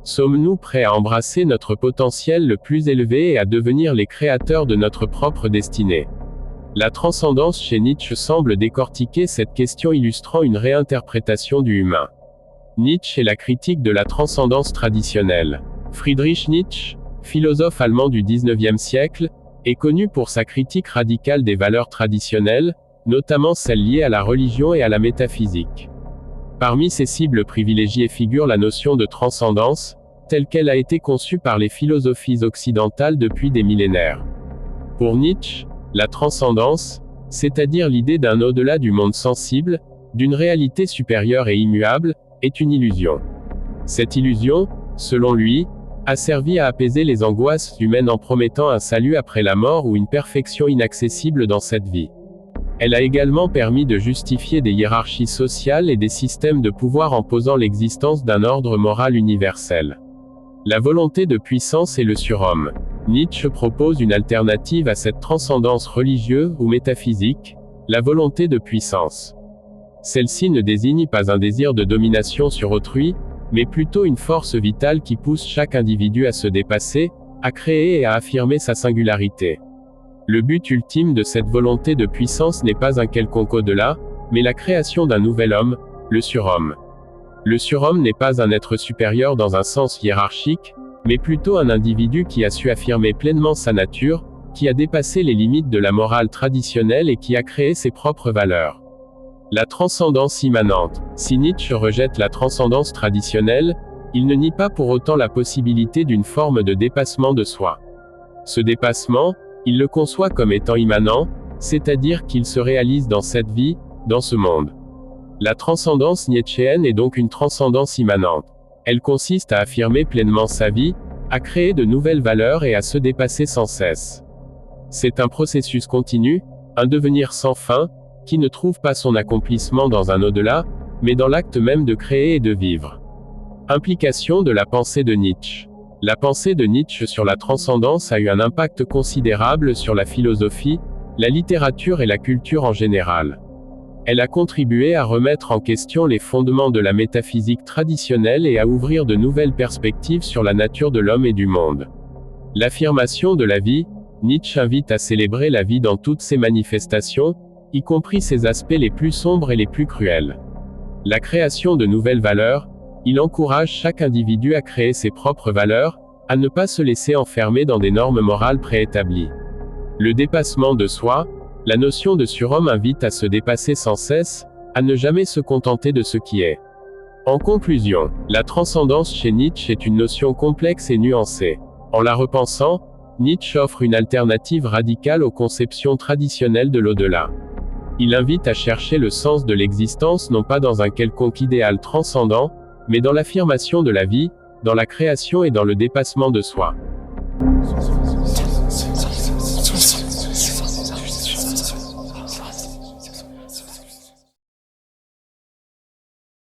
Sommes-nous prêts à embrasser notre potentiel le plus élevé et à devenir les créateurs de notre propre destinée? La transcendance chez Nietzsche semble décortiquer cette question, illustrant une réinterprétation du humain. Nietzsche et la critique de la transcendance traditionnelle. Friedrich Nietzsche, philosophe allemand du XIXe siècle, est connu pour sa critique radicale des valeurs traditionnelles, notamment celles liées à la religion et à la métaphysique. Parmi ses cibles privilégiées figure la notion de transcendance, telle qu'elle a été conçue par les philosophies occidentales depuis des millénaires. Pour Nietzsche, la transcendance, c'est-à-dire l'idée d'un au-delà du monde sensible, d'une réalité supérieure et immuable, est une illusion. Cette illusion, selon lui, a servi à apaiser les angoisses humaines en promettant un salut après la mort ou une perfection inaccessible dans cette vie. Elle a également permis de justifier des hiérarchies sociales et des systèmes de pouvoir en posant l'existence d'un ordre moral universel. La volonté de puissance et le surhomme. Nietzsche propose une alternative à cette transcendance religieuse ou métaphysique, la volonté de puissance. Celle-ci ne désigne pas un désir de domination sur autrui, mais plutôt une force vitale qui pousse chaque individu à se dépasser, à créer et à affirmer sa singularité. Le but ultime de cette volonté de puissance n'est pas un quelconque au-delà, mais la création d'un nouvel homme, le surhomme. Le surhomme n'est pas un être supérieur dans un sens hiérarchique, mais plutôt un individu qui a su affirmer pleinement sa nature, qui a dépassé les limites de la morale traditionnelle et qui a créé ses propres valeurs. La transcendance immanente. Si Nietzsche rejette la transcendance traditionnelle, il ne nie pas pour autant la possibilité d'une forme de dépassement de soi. Ce dépassement, il le conçoit comme étant immanent, c'est-à-dire qu'il se réalise dans cette vie, dans ce monde. La transcendance nietzschéenne est donc une transcendance immanente. Elle consiste à affirmer pleinement sa vie, à créer de nouvelles valeurs et à se dépasser sans cesse. C'est un processus continu, un devenir sans fin, qui ne trouve pas son accomplissement dans un au-delà, mais dans l'acte même de créer et de vivre. Implication de la pensée de Nietzsche. La pensée de Nietzsche sur la transcendance a eu un impact considérable sur la philosophie, la littérature et la culture en général. Elle a contribué à remettre en question les fondements de la métaphysique traditionnelle et à ouvrir de nouvelles perspectives sur la nature de l'homme et du monde. L'affirmation de la vie, Nietzsche invite à célébrer la vie dans toutes ses manifestations, y compris ses aspects les plus sombres et les plus cruels. La création de nouvelles valeurs, il encourage chaque individu à créer ses propres valeurs, à ne pas se laisser enfermer dans des normes morales préétablies. Le dépassement de soi, la notion de surhomme invite à se dépasser sans cesse, à ne jamais se contenter de ce qui est. En conclusion, la transcendance chez Nietzsche est une notion complexe et nuancée. En la repensant, Nietzsche offre une alternative radicale aux conceptions traditionnelles de l'au-delà. Il invite à chercher le sens de l'existence non pas dans un quelconque idéal transcendant, mais dans l'affirmation de la vie, dans la création et dans le dépassement de soi.